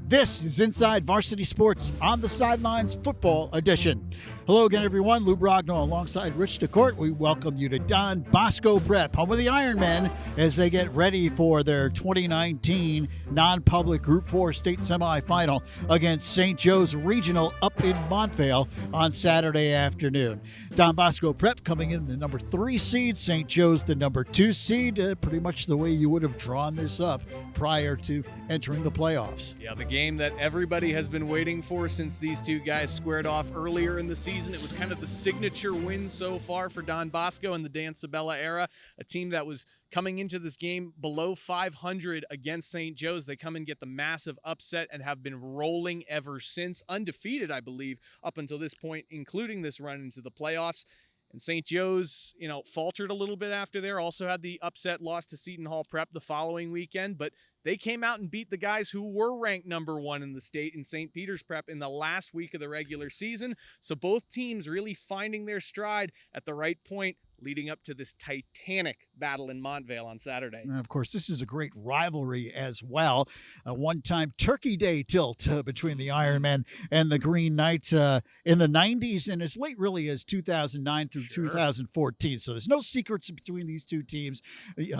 This is Inside Varsity Sports on the Sidelines Football Edition. Hello again, everyone. Lou Brogno alongside Rich DeKorte. We welcome you to Don Bosco Prep, home of the Ironmen, as they get ready for their 2019 non-public Group 4 state semifinal against St. Joe's Regional up in Montvale on Saturday afternoon. Don Bosco Prep coming in the number 3 seed, St. Joe's the number 2 seed, pretty much the way you would have drawn this up prior to entering the playoffs. Yeah, the game that everybody has been waiting for since these two guys squared off earlier in the season. It was kind of the signature win so far for Don Bosco and the Dan Sabella era, a team that was coming into this game below 500 against St. Joe's. They come and get the massive upset and have been rolling ever since, undefeated, I believe, up until this point, including this run into the playoffs. And St. Joe's, faltered a little bit after there. Also had the upset loss to Seton Hall Prep the following weekend, but they came out and beat the guys who were ranked number 1 in the state in St. Peter's Prep in the last week of the regular season. So both teams really finding their stride at the right point, leading up to this titanic battle in Montvale on Saturday. And of course, this is a great rivalry as well. A one-time Turkey Day tilt between the Ironmen and the Green Knights in the 90s and as late really as 2009 through 2014. So there's no secrets between these two teams.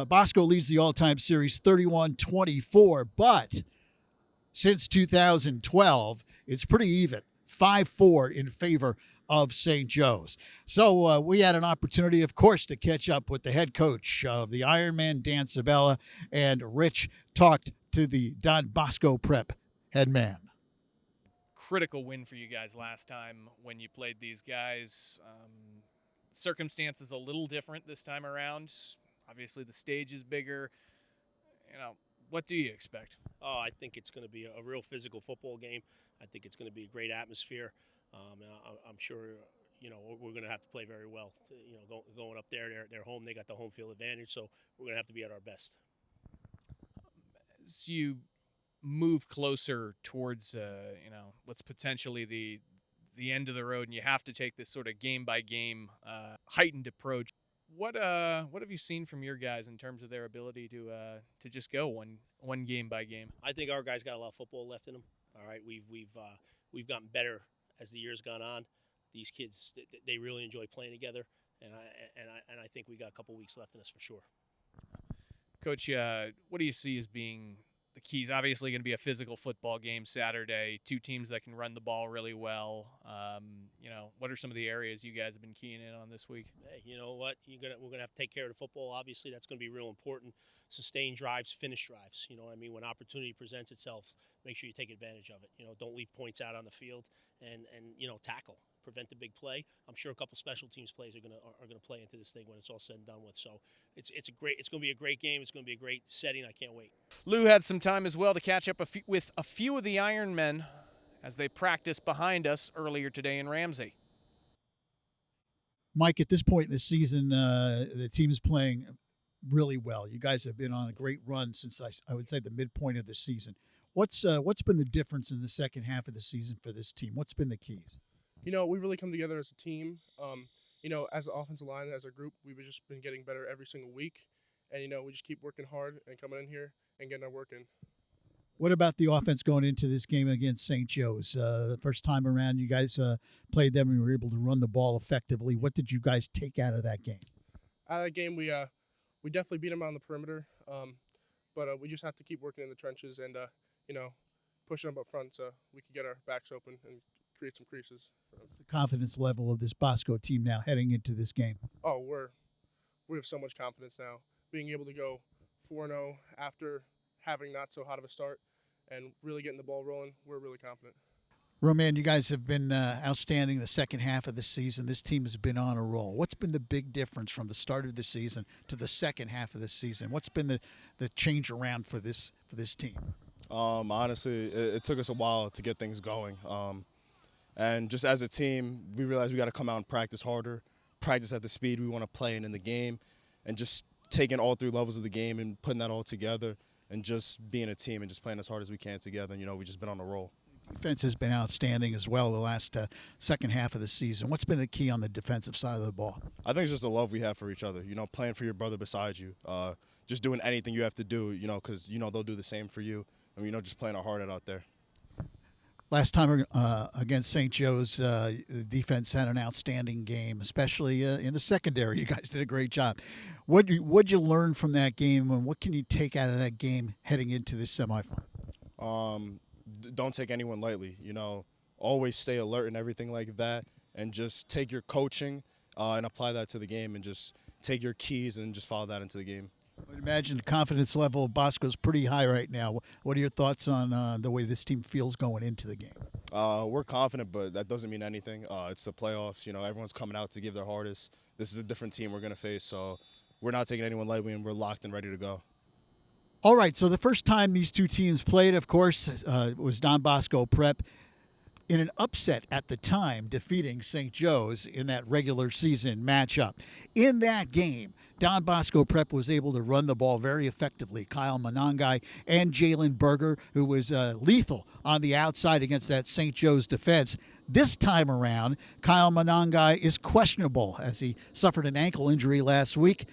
Bosco leads the all-time series 31-24, but since 2012, it's pretty even, 5-4 in favor of St. Joe's. So we had an opportunity, of course, to catch up with the head coach of the Ironman, Dan Sabella, and Rich talked to the Don Bosco Prep head man. Critical win for you guys last time when you played these guys. Circumstances a little different this time around. Obviously, the stage is bigger. What do you expect? Oh, I think it's going to be a real physical football game. I think it's going to be a great atmosphere. I'm sure, we're going to have to play very well. Going up there, they're home. They got the home field advantage, so we're going to have to be at our best. As you move closer towards, what's potentially the end of the road, and you have to take this sort of game-by-game heightened approach. What have you seen from your guys in terms of their ability to just go one game by game? I think our guys got a lot of football left in them. All right, we've gotten better as the years gone on. These kids, they really enjoy playing together, and I think we got a couple weeks left in us for sure. Coach, what do you see as being the keys? Obviously going to be a physical football game Saturday, two teams that can run the ball really well. What are some of the areas you guys have been keying in on this week? Hey, you know what? We're going to have to take care of the football. Obviously, that's going to be real important. Sustain drives, finish drives. When opportunity presents itself, make sure you take advantage of it. Don't leave points out on the field and tackle. Prevent the big play. I'm sure a couple special teams plays are gonna play into this thing when it's all said and done with. So it's going to be a great game. It's going to be a great setting. I can't wait. Lou had some time as well to catch up with a few of the Ironmen as they practiced behind us earlier today in Ramsey. Mike, at this point in the season, the team is playing really well. You guys have been on a great run since I would say the midpoint of the season. What's been the difference in the second half of the season for this team? What's been the keys? We really come together as a team. As an offensive line, as a group, we've just been getting better every single week. And, we just keep working hard and coming in here and getting our work in. What about the offense going into this game against St. Joe's? The first time around, you guys played them and were able to run the ball effectively. What did you guys take out of that game? Out of that game, we definitely beat them on the perimeter. But we just have to keep working in the trenches and, pushing them up front so we can get our backs open and create some creases. What's the confidence level of this Bosco team now heading into this game? Oh, we have so much confidence now. Being able to go 4-0 after having not so hot of a start and really getting the ball rolling, we're really confident. Roman, you guys have been outstanding the second half of the season. This team has been on a roll. What's been the big difference from the start of the season to the second half of the season? What's been the change around for this team? Honestly, it took us a while to get things going. And just as a team, we realized we got to come out and practice harder, practice at the speed we want to play in the game, and just taking all 3 levels of the game and putting that all together and just being a team and just playing as hard as we can together. And, we've just been on a roll. Defense has been outstanding as well the last second half of the season. What's been the key on the defensive side of the ball? I think it's just the love we have for each other, playing for your brother beside you, just doing anything you have to do, because, they'll do the same for you. And, just playing our heart out there. Last time against St. Joe's, the defense had an outstanding game, especially in the secondary. You guys did a great job. What'd you learn from that game, and what can you take out of that game heading into this semifinal? Don't take anyone lightly. Always stay alert and everything like that, and just take your coaching and apply that to the game, and just take your keys and just follow that into the game. I would imagine the confidence level of Bosco's pretty high right now. What are your thoughts on the way this team feels going into the game? We're confident, but that doesn't mean anything. It's the playoffs. Everyone's coming out to give their hardest. This is a different team we're going to face, so we're not taking anyone lightly, and we're locked and ready to go. All right, so the first time these two teams played, of course, was Don Bosco Prep in an upset at the time, defeating St. Joe's in that regular season matchup. In that game, Don Bosco Prep was able to run the ball very effectively. Kyle Monangai and Jalen Berger, who was lethal on the outside against that St. Joe's defense. This time around, Kyle Monangai is questionable as he suffered an ankle injury last week.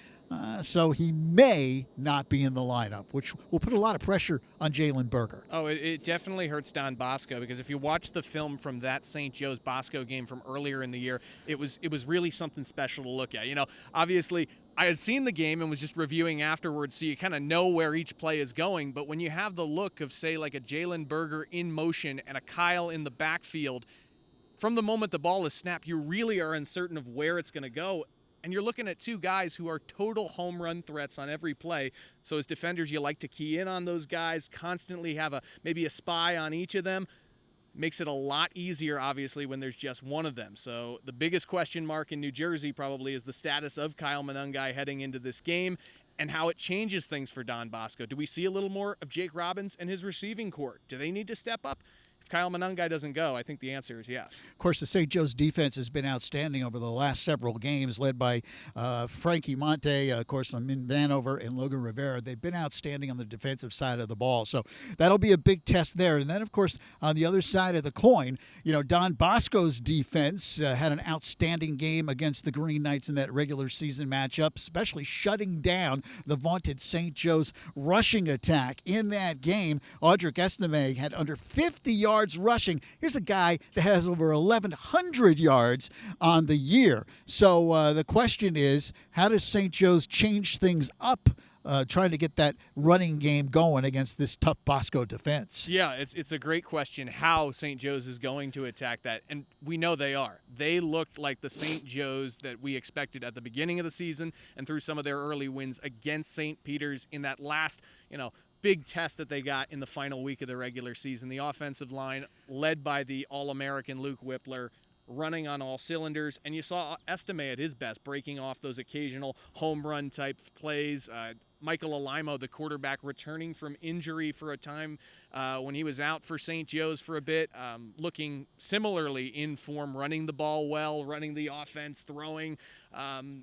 So he may not be in the lineup, which will put a lot of pressure on Jalen Berger. Oh, it definitely hurts Don Bosco, because if you watch the film from that St. Joe's Bosco game from earlier in the year, it was really something special to look at. Obviously, I had seen the game and was just reviewing afterwards, so you kind of know where each play is going. But when you have the look of, say, like a Jalen Berger in motion and a Kyle in the backfield, from the moment the ball is snapped, you really are uncertain of where it's going to go. And you're looking at two guys who are total home run threats on every play. So as defenders, you like to key in on those guys, constantly have maybe a spy on each of them. Makes it a lot easier, obviously, when there's just one of them. So the biggest question mark in New Jersey probably is the status of Kyle Monangai heading into this game and how it changes things for Don Bosco. Do we see a little more of Jake Robbins and his receiving corps? Do they need to step up? If Kyle Monangai doesn't go, I think the answer is yes. Of course, the St. Joe's defense has been outstanding over the last several games, led by Frankie Monte, of course, Min Vanover and Logan Rivera. They've been outstanding on the defensive side of the ball. So that'll be a big test there. And then, of course, on the other side of the coin, Don Bosco's defense had an outstanding game against the Green Knights in that regular season matchup, especially shutting down the vaunted St. Joe's rushing attack. In that game, Audric Estime had under 50 yards rushing. Here's a guy that has over 1,100 yards on the year. So the question is, how does St. Joe's change things up trying to get that running game going against this tough Bosco defense? Yeah, it's a great question how St. Joe's is going to attack that, and we know they are. They looked like the St. Joe's that we expected at the beginning of the season and through some of their early wins against St. Peter's in that last, big test that they got in the final week of the regular season. The offensive line, led by the All-American Luke Whippler, running on all cylinders, and you saw Estime at his best, breaking off those occasional home run type plays. Michael Alaimo, the quarterback, returning from injury for a time when he was out for St. Joe's for a bit, looking similarly in form, running the ball well, running the offense, throwing.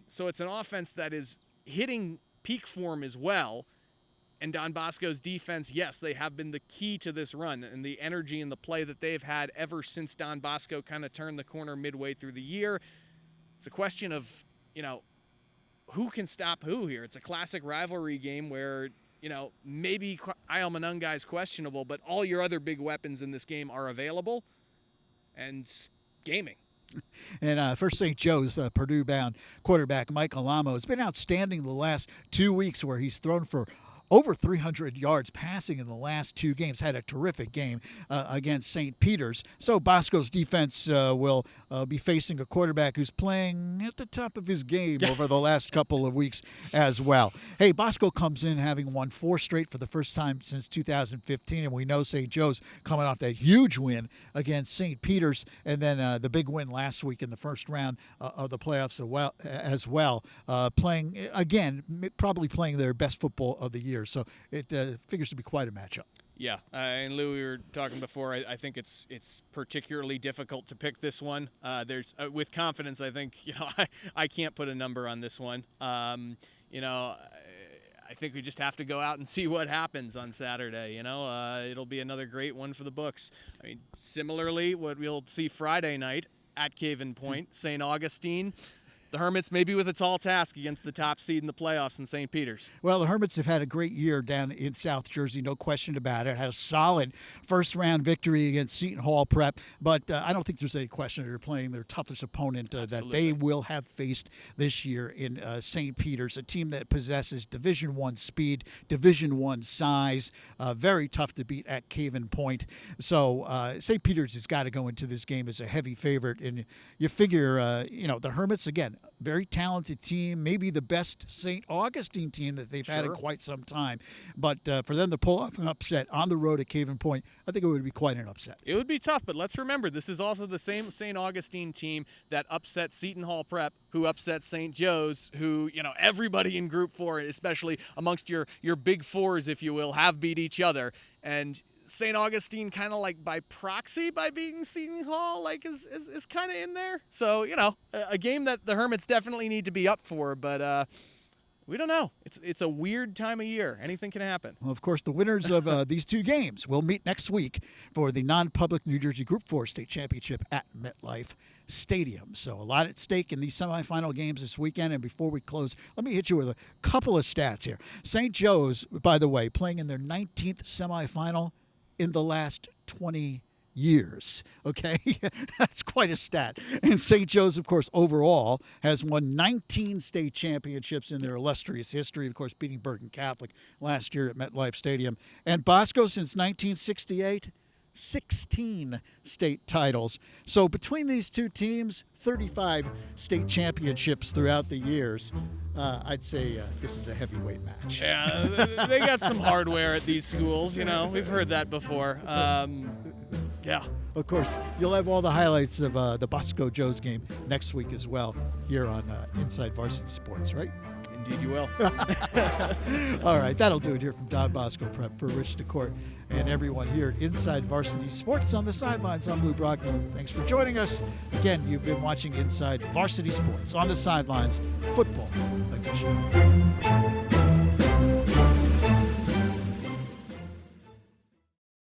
So it's an offense that is hitting peak form as well. And Don Bosco's defense, yes, they have been the key to this run, and the energy and the play that they've had ever since Don Bosco kind of turned the corner midway through the year. It's a question of, who can stop who here. It's a classic rivalry game where, maybe Kyle Monangai is questionable, but all your other big weapons in this game are available and gaming. And for St. Joe's, Purdue-bound quarterback Mike Alamo has been outstanding the last 2 weeks, where he's thrown for over 300 yards passing in the last two games. Had a terrific game against St. Peter's. So Bosco's defense will be facing a quarterback who's playing at the top of his game over the last couple of weeks as well. Hey, Bosco comes in having won 4 straight for the first time since 2015, and we know St. Joe's coming off that huge win against St. Peter's, and then the big win last week in the first round of the playoffs as well. Playing, again, probably playing their best football of the year. So it figures to be quite a matchup. Yeah, and Lou, we were talking before. I think it's particularly difficult to pick this one. There's with confidence. I think I can't put a number on this one. I think we just have to go out and see what happens on Saturday. It'll be another great one for the books. I mean, similarly, what we'll see Friday night at Caven Point, St. Augustine. The Hermits maybe with a tall task against the top seed in the playoffs in St. Peter's. Well, the Hermits have had a great year down in South Jersey, no question about it. Had a solid first-round victory against Seton Hall Prep, but I don't think there's any question they're playing their toughest opponent that they will have faced this year in St. Peter's, a team that possesses Division I speed, Division I size, very tough to beat at Caven Point. So St. Peter's has got to go into this game as a heavy favorite, and you figure, the Hermits, again, very talented team, maybe the best St. Augustine team that they've had in quite some time. But for them to pull off an upset on the road at Caven Point, I think it would be quite an upset. It would be tough, but let's remember, this is also the same St. Augustine team that upset Seton Hall Prep, who upset St. Joe's, who, everybody in Group 4, especially amongst your big fours, if you will, have beat each other. And St. Augustine kind of like by proxy by beating Seton Hall is kind of in there. So, a game that the Hermits definitely need to be up for, but we don't know. It's a weird time of year. Anything can happen. Well, of course, the winners of these two games will meet next week for the non-public New Jersey Group 4 state championship at MetLife Stadium. So a lot at stake in these semifinal games this weekend. And before we close, let me hit you with a couple of stats here. St. Joe's, by the way, playing in their 19th semifinal in the last 20 years. Okay, that's quite a stat. And St. Joe's, of course, overall has won 19 state championships in their illustrious history, of course, beating Bergen Catholic last year at MetLife Stadium. And Bosco, since 1968, 16 state titles. So between these two teams, 35 state championships throughout the years. I'd say this is a heavyweight match. Yeah, they got some hardware at these schools. We've heard that before. Yeah. Of course, you'll have all the highlights of the Bosco Joe's game next week as well here on Inside Varsity Sports, right? Indeed you will. All right, that'll do it here from Don Bosco Prep for Rich DeKorte and everyone here at Inside Varsity Sports on the Sidelines. I'm Lou Brogno. Thanks for joining us. Again, you've been watching Inside Varsity Sports on the Sidelines Football Edition.